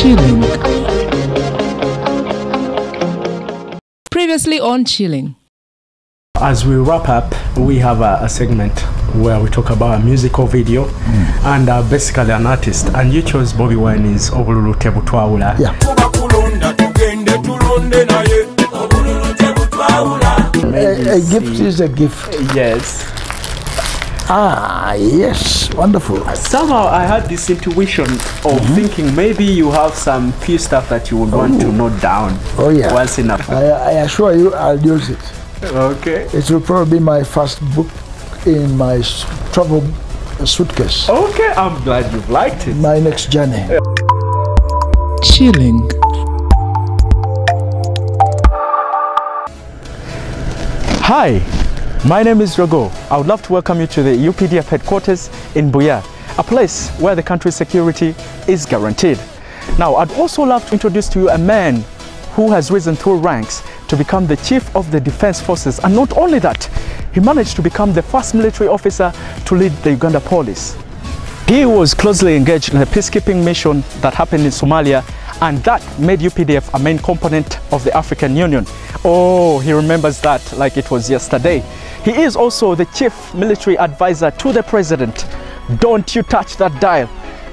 Chilling. Previously on Chilling. As we wrap up, we have a segment where we talk about a musical video and basically an artist. And you chose Bobby Wine's Obululu Tebu Twawula. Yeah. A gift is a gift. Yes. Ah, yes. Wonderful. Somehow I had this intuition of thinking maybe you have some few stuff that you would want to note down. Oh, yeah. Once enough. I assure you I'll use it. Okay. It will probably be my first book in my travel suitcase. Okay, I'm glad you've liked it. My next journey. Chilling. Hi, my name is Rago. I would love to welcome you to the UPDF headquarters in Buya, a place where the country's security is guaranteed. Now, I'd also love to introduce to you a man who has risen through ranks to become the chief of the defense forces, and not only that, he managed to become the first military officer to lead the Uganda police. He was closely engaged in a peacekeeping mission that happened in Somalia, and that made UPDF a main component of the African Union. Oh, he remembers that like it was yesterday. He is also the chief military advisor to the president. Don't you touch that dial,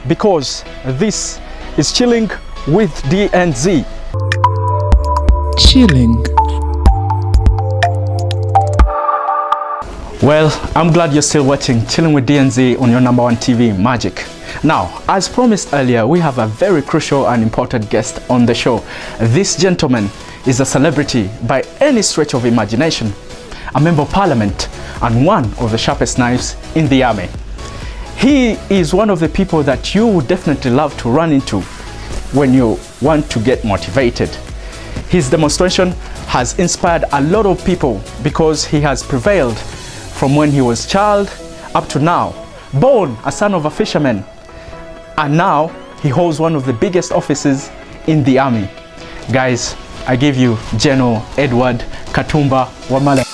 because this is Chilling with DNZ. Chilling. Well, I'm glad you're still watching Chilling with DNZ on your #1 TV, Magic. Now, as promised earlier, we have a very crucial and important guest on the show. This gentleman is a celebrity by any stretch of imagination, a member of parliament, and one of the sharpest knives in the army. He is one of the people that you would definitely love to run into when you want to get motivated. His demonstration has inspired a lot of people because he has prevailed from when he was a child up to now. Born a son of a fisherman, and now he holds one of the biggest offices in the army. Guys, I give you General Edward Katumba Wamala.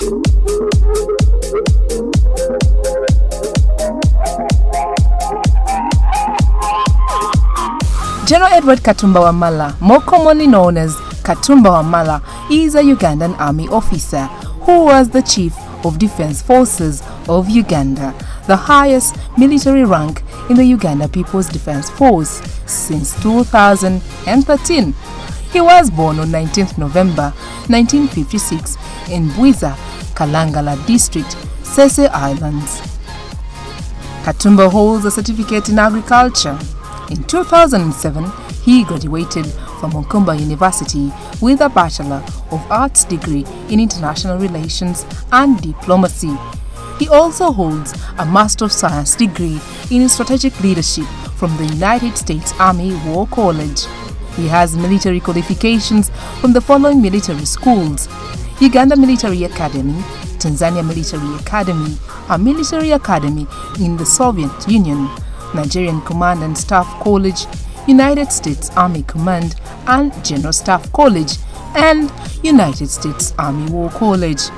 General Edward Katumba Wamala, more commonly known as Katumba Wamala, is a Ugandan army officer who was the chief of Defense Forces of Uganda, the highest military rank in the Uganda People's Defense Force since 2013. He was born on 19th November 1956 in Bwiza, Kalangala District, Sese Islands. Katumba holds a certificate in agriculture. In 2007, he graduated from Okumba University with a Bachelor of Arts degree in International Relations and Diplomacy. He also holds a Master of Science degree in Strategic Leadership from the United States Army War College. He has military qualifications from the following military schools: Uganda Military Academy, Tanzania Military Academy, a military academy in the Soviet Union, Nigerian Command and Staff College, United States Army Command and General Staff College, and United States Army War College.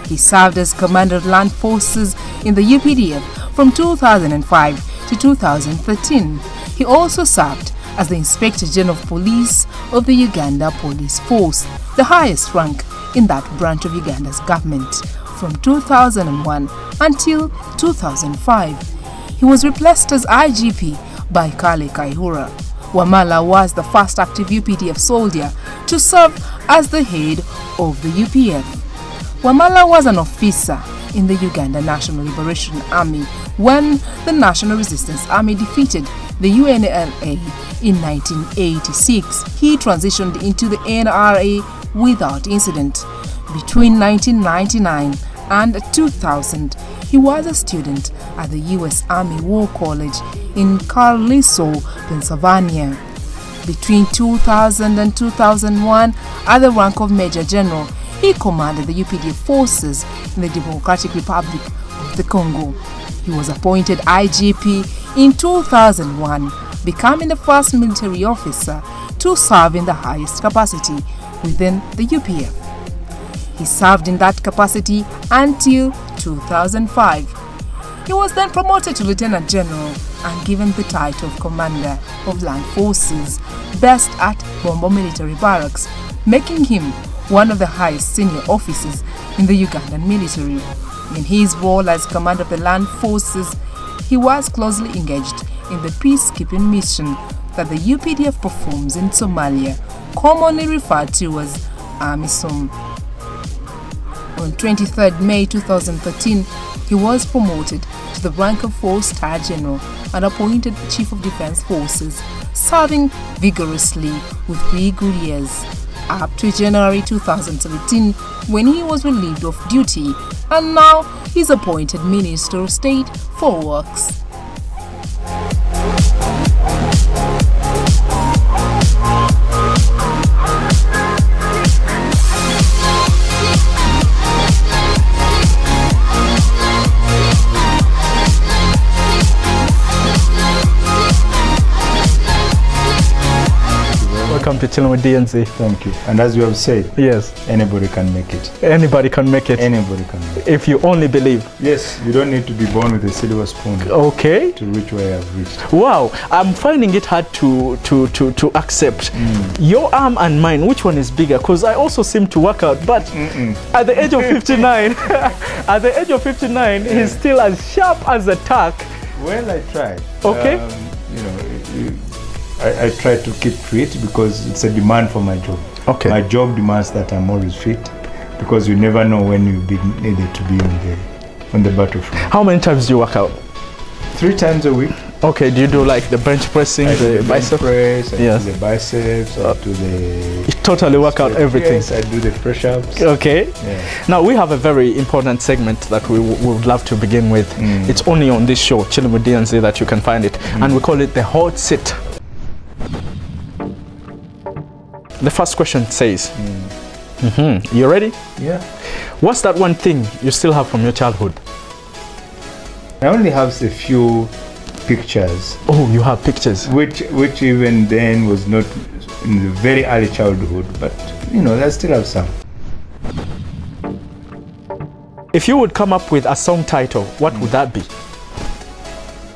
He served as Commander of Land Forces in the UPDF from 2005 to 2013. He also served as the Inspector General of Police of the Uganda Police Force, the highest rank in that branch of Uganda's government, from 2001 until 2005. He was replaced as IGP by Kale Kaihura. Wamala was the first active UPDF soldier to serve as the head of the UPF. Wamala was an officer in the Uganda National Liberation Army when the National Resistance Army defeated the UNLA in 1986. He transitioned into the NRA without incident. Between 1999 and 2000, he was a student at the U.S. Army War College in Carlisle, Pennsylvania. Between 2000 and 2001, at the rank of Major General, he commanded the UPDF forces in the Democratic Republic of the Congo. He was appointed IGP in 2001, becoming the first military officer to serve in the highest capacity within the UPF. He served in that capacity until 2005. He was then promoted to Lieutenant General and given the title of Commander of Land Forces, based at Bombo Military Barracks, making him one of the highest senior officers in the Ugandan military. In his role as Commander of the Land Forces, he was closely engaged in the peacekeeping mission that the UPDF performs in Somalia, commonly referred to as AMISOM. On 23rd May 2013, he was promoted to the rank of 4-star general and appointed Chief of Defense Forces, serving vigorously with 3 good years, up to January 2017 when he was relieved of duty, and now he's appointed Minister of State for Works. Welcome to Chilling with DNZ. Thank you. And as you have said, yes, anybody can make it. Anybody can make it. Anybody can make it. If you only believe. Yes, you don't need to be born with a silver spoon. Okay. To reach where you have reached. Wow, I'm finding it hard to accept. Your arm and mine, which one is bigger? Because I also seem to work out, but at the age of 59, at the age of 59, he's still as sharp as a tack. Well, I try. Okay. I try to keep fit because it's a demand for my job. Okay. My job demands that I'm always fit because you never know when you'll be needed to be on the battlefield. How many times do you work out? 3 times a week. Okay, do you do like the bench pressing, the bicep press, I yes. do the biceps, I do the... You totally work out everything. Yes, I do the push-ups. Okay. Yeah. Now we have a very important segment that we would love to begin with. It's only on this show, Chilling with DNZ, that you can find it. And we call it the hot sit. The first question says, you ready? Yeah. What's that one thing you still have from your childhood? I only have a few pictures. Oh, you have pictures? Which even then was not in the very early childhood, but you know, I still have some. If you would come up with a song title, what would that be?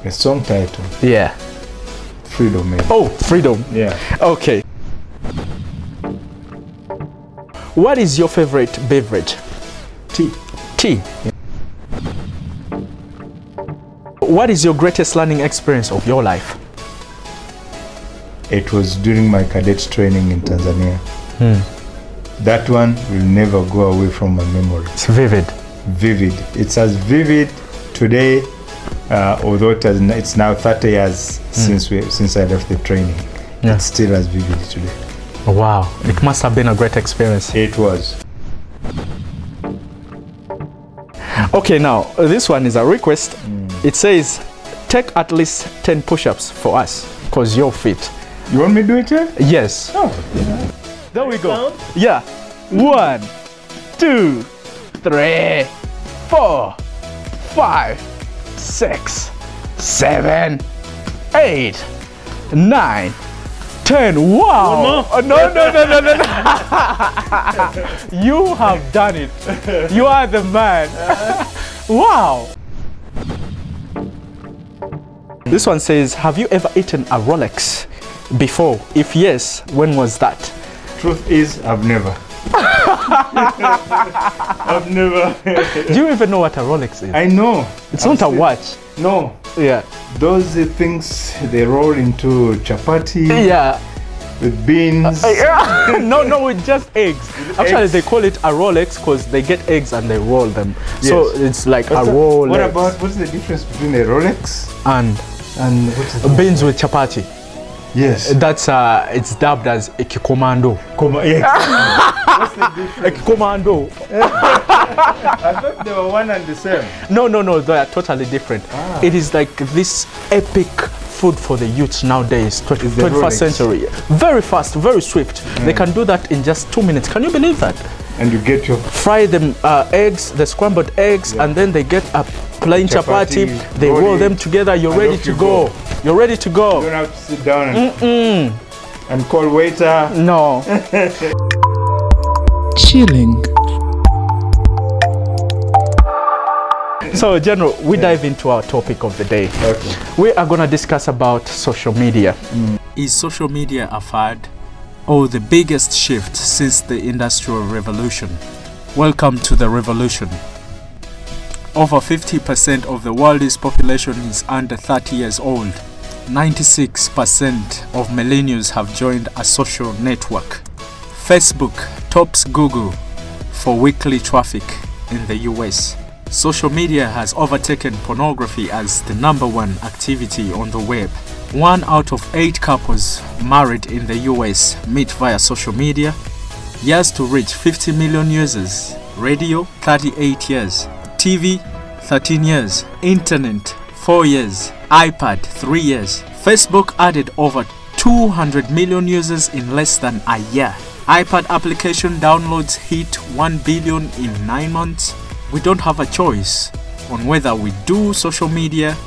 A song title? Yeah. Freedom, maybe. Oh, Freedom. Yeah. Okay. What is your favorite beverage? Tea. Tea. Yeah. What is your greatest learning experience of your life? It was during my cadet training in Tanzania. That one will never go away from my memory. It's vivid. Vivid. It's as vivid today, although it's now 30 years since I left the training. Yeah. It's still as vivid today. Wow, it must have been a great experience. It was. Okay, now this one is a request. It says, take at least 10 push-ups for us, because you're fit. You want me to do it here? Yes. Oh, yeah. There we go. Yeah. 1, 2, 3, 4, 5, 6, 7, 8, 9, 10. Wow. No. You have done it. You are the man. Wow. This one says, have you ever eaten a Rolex before? If yes, when was that? Truth is, I've never. I've never. Do you even know what a Rolex is? I know. It's not a watch. No. Yeah. Those things, they roll into chapati. Yeah. With beans. No, with just eggs. Actually, eggs. they call it a Rolex because they get eggs and they roll them. Yes. So it's like a Rolex. What about, what's the difference between a Rolex and what's the beans with chapati? Yes. That's it's dubbed as a kikomando. Yeah. What's the difference? Like commando. I thought they were one and the same. No, they are totally different. It is like this epic food for the youths nowadays, 21st century. Very fast, very swift. They can do that in just 2 minutes. Can you believe that? And you get your fry them eggs, the scrambled eggs, and then they get a plain chapati. They roll them together. You're ready to go. You're ready to go. You don't have to sit down and call waiter. No. Chilling. So, General, we dive into our topic of the day. Okay. We are going to discuss about social media. Is social media a fad or the biggest shift since the Industrial Revolution? Welcome to the revolution. Over 50% of the world's population is under 30 years old. 96% of millennials have joined a social network. Facebook tops Google for weekly traffic in the US. Social media has overtaken pornography as the #1 activity on the web. 1 out of 8 couples married in the US meet via social media. Years to reach 50 million users. Radio, 38 years. TV, 13 years. Internet, 4 years. iPad, 3 years. Facebook added over 200 million users in less than a year. iPad application downloads hit 1 billion in 9 months. We don't have a choice on whether we do social media.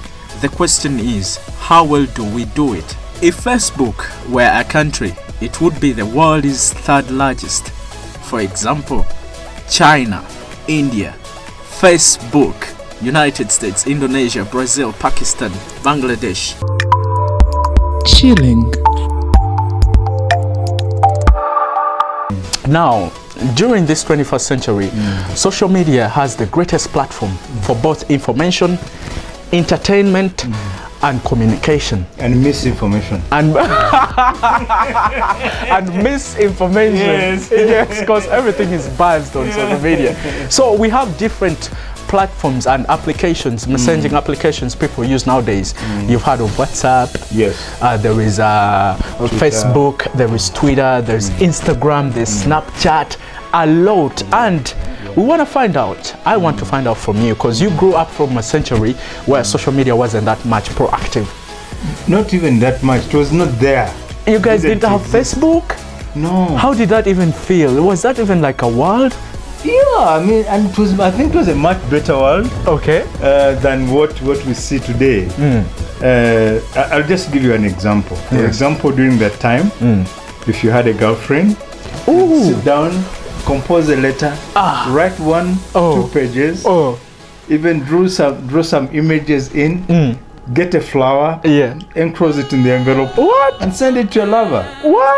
The question is, how well do we do it? If Facebook were a country, it would be the world's 3rd largest. For example, China, India, Facebook, United States, Indonesia, Brazil, Pakistan, Bangladesh. Chilling. Now, during this 21st century, social media has the greatest platform for both information, entertainment, and communication. And misinformation. And, and misinformation. Yes, because everything is biased on social media. So we have different platforms and applications, messaging applications people use nowadays. You've heard of WhatsApp. Yes. There is Facebook, there is Twitter, there's Instagram, there's Snapchat, a lot. And we want to find out, I want to find out from you, because you grew up from a century where social media wasn't that much proactive. Not even that much. It was not there. You guys didn't have Facebook? No. How did that even feel? Was that even like a world? Yeah, I mean, and I think it was a much better world. Okay. Than what we see today. I'll just give you an example. For example, during that time, if you had a girlfriend, you'd sit down, compose a letter, write 2 pages, even draw some images in, get a flower, enclose it in the envelope, and send it to your lover.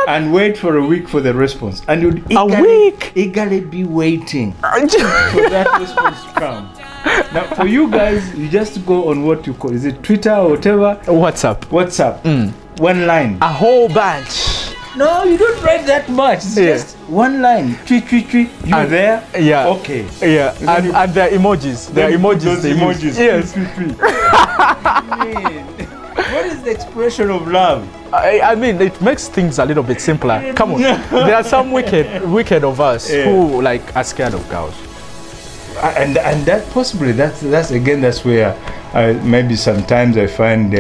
And wait for a week for the response. And you'd eagerly be waiting for that response to come. Now, for you guys, you just go on what you call, is it Twitter or whatever? WhatsApp. 1 line. A whole bunch. No, you don't write that much. It's just 1 line. Tweet. You're there? Yeah. Okay. Yeah. And there are emojis. There are emojis. Those emojis. Yes. Tweet. What is the expression of love? I mean, it makes things a little bit simpler. Come on. There are some wicked of us who like are scared of girls. And that possibly that's where maybe sometimes I find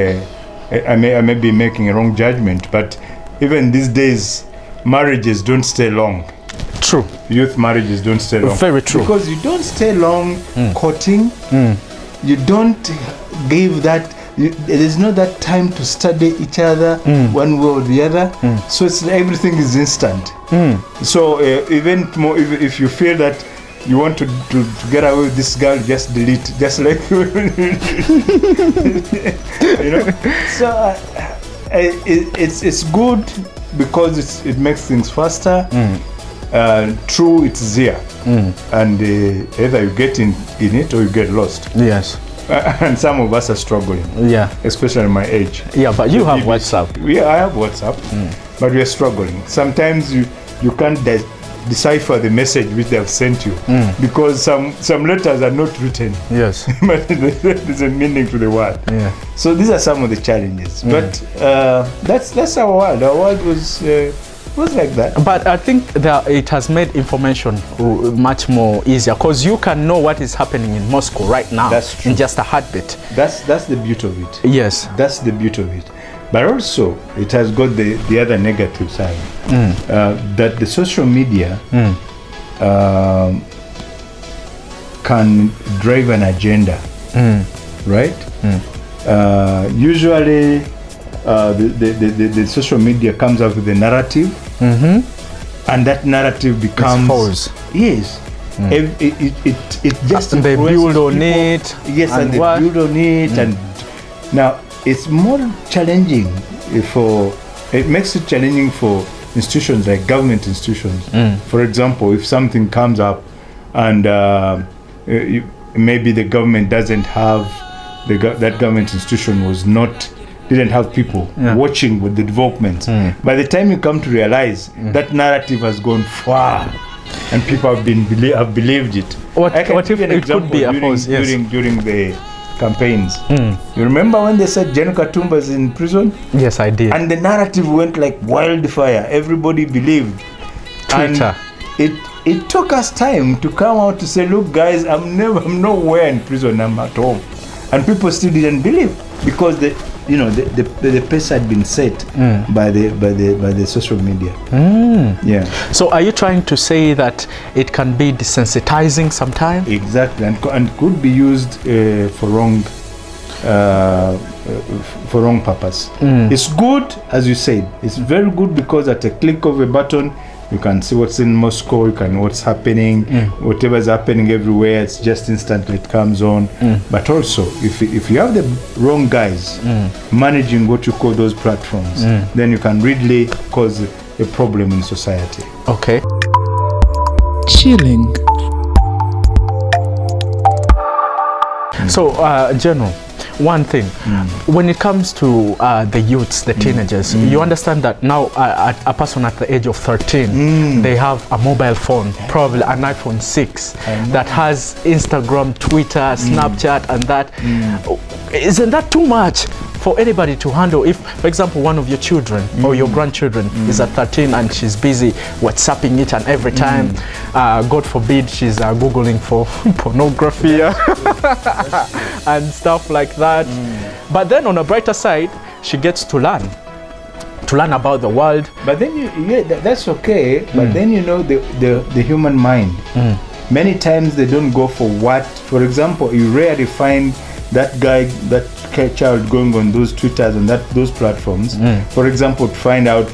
I may be making a wrong judgment, but even these days marriages don't stay long. True. Youth marriages don't stay long. Very true. Because you don't stay long courting. You don't give that. There's not that time to study each other one way or the other. So everything is instant. So even more, if you feel that you want to get away with this girl, just delete, just like you know. So it's good because it makes things faster. True, it's there, and either you get in it or you get lost. Yes. And some of us are struggling. Yeah. Especially my age. Yeah, but you have WhatsApp. Yeah, I have WhatsApp, but we are struggling. Sometimes you can't decipher the message which they have sent you because some letters are not written. Yes. But there's a meaning to the word. Yeah. So these are some of the challenges. But that's our world. Our world was was like that. But I think that it has made information much more easier, because you can know what is happening in Moscow right now. That's true. In just a heartbeat. That's the beauty of it. Yes. That's the beauty of it. But also, it has got the other negative side, that the social media can drive an agenda, right? Usually, the social media comes up with a narrative, and that narrative becomes false. Yes. It just and they build on people. it. Yes, and they build on it, and now it's more challenging it makes it challenging for institutions like government institutions. For example, if something comes up and maybe the government doesn't have that government institution didn't have people watching with the developments. By the time you come to realize that narrative has gone far and people have believed it. I can give you an example during the campaigns. You remember when they said Gen Katumba is in prison? Yes, I did. And the narrative went like wildfire. Everybody believed. Twitter. And it took us time to come out to say, look guys, I'm nowhere in prison, I'm at home. And people still didn't believe, because the pace had been set by the social media. Yeah. So are you trying to say that it can be desensitizing sometimes? Exactly, and could be used for wrong purpose. It's good, as you said. It's very good because at a click of a button, you can see what's in Moscow, you can know what's happening, whatever is happening everywhere, it's just instantly it comes on. But also, if you have the wrong guys managing what you call those platforms, then you can really cause a problem in society. Okay. Chilling. So, General, one thing, when it comes to the youths, the teenagers, you understand that now a person at the age of 13, they have a mobile phone, probably an iPhone 6, that has Instagram, Twitter, Snapchat, and that. Isn't that too much for anybody to handle? If, for example, one of your children or your grandchildren is at 13 and she's busy WhatsApping it, and every time, God forbid, she's Googling for pornography and stuff like that. But then on a brighter side, she gets to learn about the world. But then that's okay. But then the human mind. Many times they don't go for what. For example, you rarely find that child going on those Twitters and those platforms, for example, to find out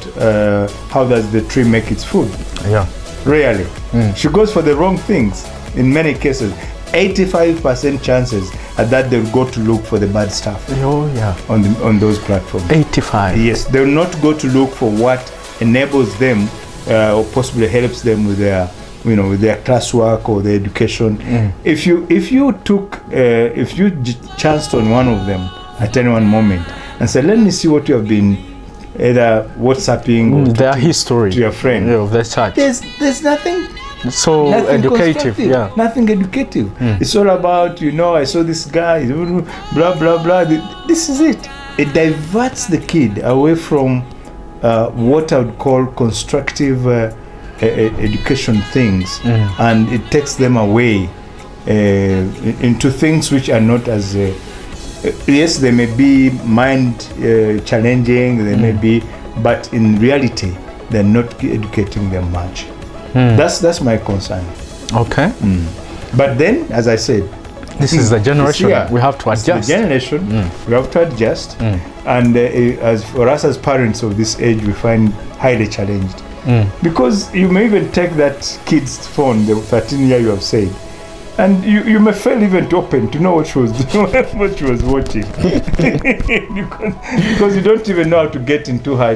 how does the tree make its food. Yeah. Rarely. She goes for the wrong things in many cases. 85% chances are that they'll go to look for the bad stuff. Oh, yeah. On those platforms. 85. Yes, they'll not go to look for what enables them or possibly helps them with their classwork or their education. If you chanced on one of them at any one moment and said, let me see what you have been either WhatsApping or their history to your friend, of their chat, there's nothing educative. Yeah, nothing educative. It's all about I saw this guy, blah blah blah. This is it. It diverts the kid away from what I would call constructive education things, and it takes them away into things which are not as yes, they may be mind challenging, they may be, but in reality they're not educating them much. That's my concern. Okay. But then, as I said, this is the generation we have to adjust. The generation we have to adjust, and as for us as parents of this age, we find highly challenged. Because you may even take that kid's phone, the 13-year you have said, and you may fail even to open to know what she was doing, what she was watching, because you don't even know how to get into her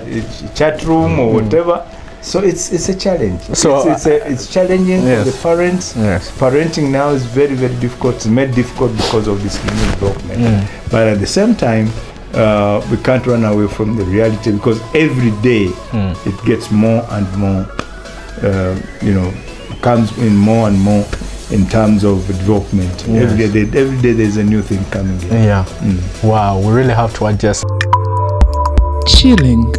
chat room or whatever. So it's a challenge. So it's challenging for the parents. Yes. Parenting now is very, very difficult. It's made difficult because of this new development. But at the same time, we can't run away from the reality, because every day it gets more and more, comes in more and more in terms of development. Yes. Every day there's a new thing coming in. Yeah. Wow, we really have to adjust. Chilling.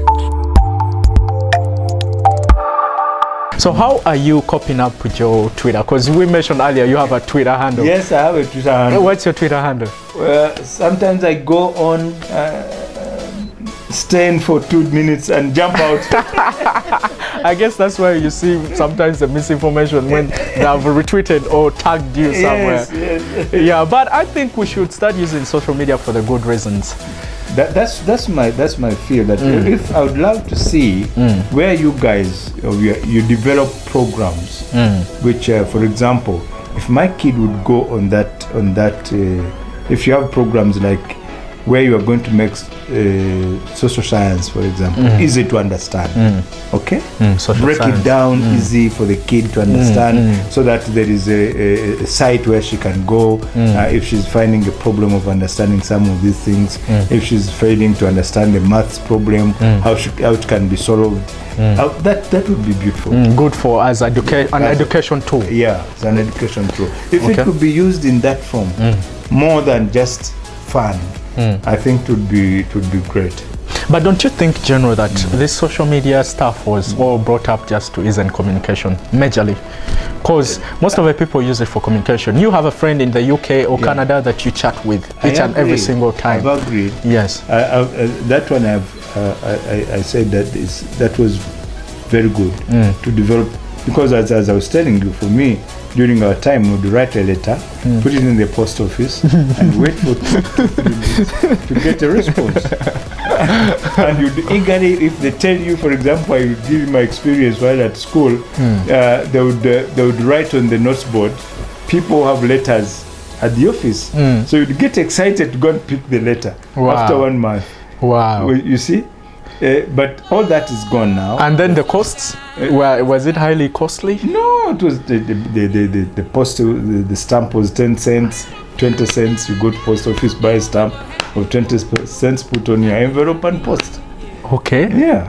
So how are you coping up with your Twitter? Because we mentioned earlier you have a Twitter handle. Yes, I have a Twitter handle. What's your Twitter handle? Sometimes I go on, stay in for 2 minutes and jump out. I guess that's why you see sometimes the misinformation when they have retweeted or tagged you somewhere. Yes. Yeah, but I think we should start using social media for the good reasons. That's my fear. That if I would love to see where you guys you develop programs, which, for example, if my kid would go on that, if you have programs like where you are going to make social science, for example, easy to understand. Okay, break it down easy for the kid to understand, so that there is a site where she can go if she's finding a problem of understanding some of these things, if she's failing to understand the maths problem, how it can be solved. That would be beautiful. Good for as an education tool. Yeah, it's an education tool. If it could be used in that form, more than just fun, I think it would be great. But don't you think, General, that this social media stuff was all brought up just to ease in communication, majorly? Because most of the people use it for communication. You have a friend in the UK or Canada that you chat with each and every single time. I've agreed. Yes. That one I said that was very good to develop, because as I was telling you, for me, during our time, we would write a letter, put it in the post office, and wait for to get a response. And you'd eagerly, if they tell you, for example, I would give you my experience while at school, they would write on the notes board, people have letters at the office. So you'd get excited to go and pick the letter after 1 month. Wow. You see? But all that is gone now. And then the costs, was it highly costly? No, it was the post, the stamp was 10 cents, 20 cents. You go to post office, buy a stamp of 20 cents, put on your envelope and post. Okay. Yeah.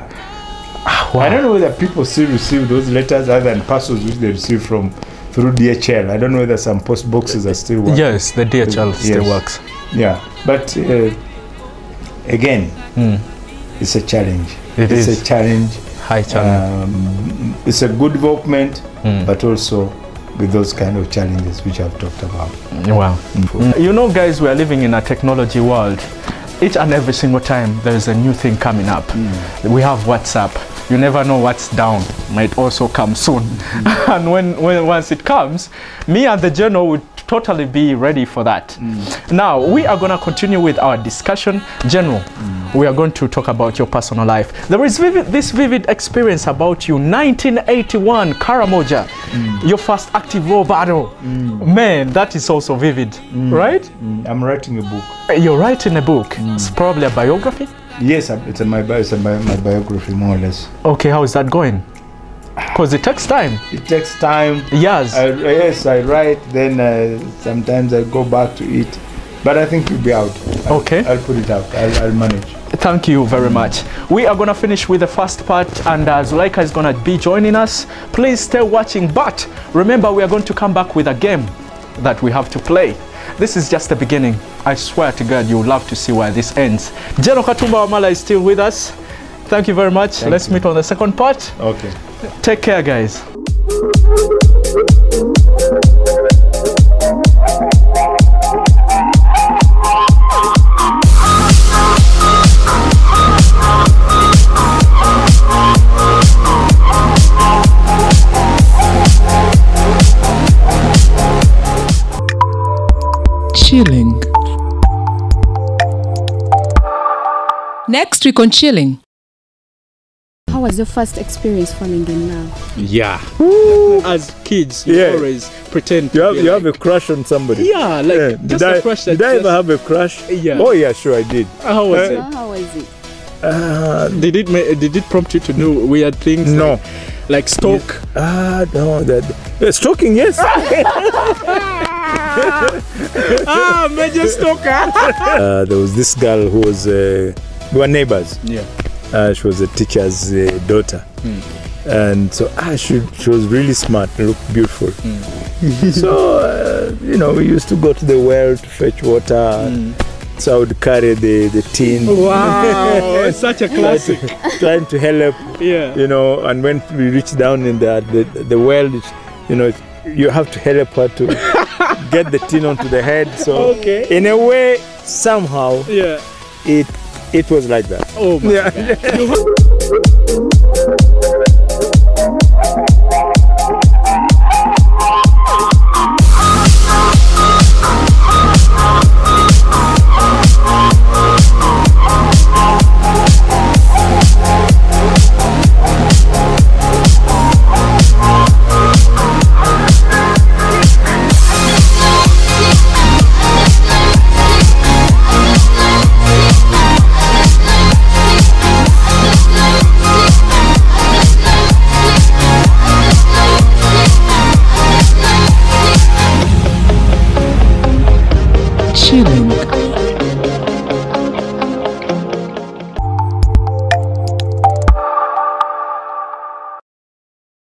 Wow. I don't know whether people still receive those letters other than parcels which they receive through DHL. I don't know whether some post boxes are still working. Yes, the DHL still works. Yeah, but again, it's a challenge. It's a challenge. High challenge. It's a good development, but also with those kind of challenges which I've talked about. Wow. You know, guys, we are living in a technology world. Each and every single time there is a new thing coming up. We have WhatsApp. You never know what's down. Might also come soon. And once it comes, me and the journal would totally be ready for that. Now, we are going to continue with our discussion. General, we are going to talk about your personal life. There is this vivid experience about you, 1981, Karamoja, your first active war battle. Man, that is also vivid, right? I'm writing a book. You're writing a book. It's probably a biography? Yes, it's my biography, more or less. Okay, how is that going? Because it takes time. It takes time. Yes. Yes, I write, then sometimes I go back to it. But I think it'll be out. Okay. I'll put it out. I'll manage. Thank you very much. We are going to finish with the first part, and Zuleika is going to be joining us. Please stay watching, but remember, we are going to come back with a game that we have to play. This is just the beginning. I swear to God, you'll love to see where this ends. General Katumba Wamala is still with us. Thank you very much. Let's meet on the second part. Okay. Take care, guys. Chilling. Next week on Chilling. How was your first experience falling in love? Yeah. As kids, you always pretend you have a crush on somebody. Yeah, like just a crush. Did I ever have a crush? Yeah. Oh yeah, sure I did. How was it? How was it? Did it prompt you to do weird things? No. Like stalk? No. Stalking, yes. Major stalker. There was this girl who was, we were neighbors. Yeah. She was a teacher's daughter. And so she was really smart and looked beautiful. So, we used to go to the well to fetch water. So I would carry the tin. Wow, such a classic. Trying to help, Yeah. you know, and when we reach down in the well, you know, you have to help her to get the tin onto the head. So Okay. in a way, somehow, Yeah. it was like that. Oh my Yeah. God.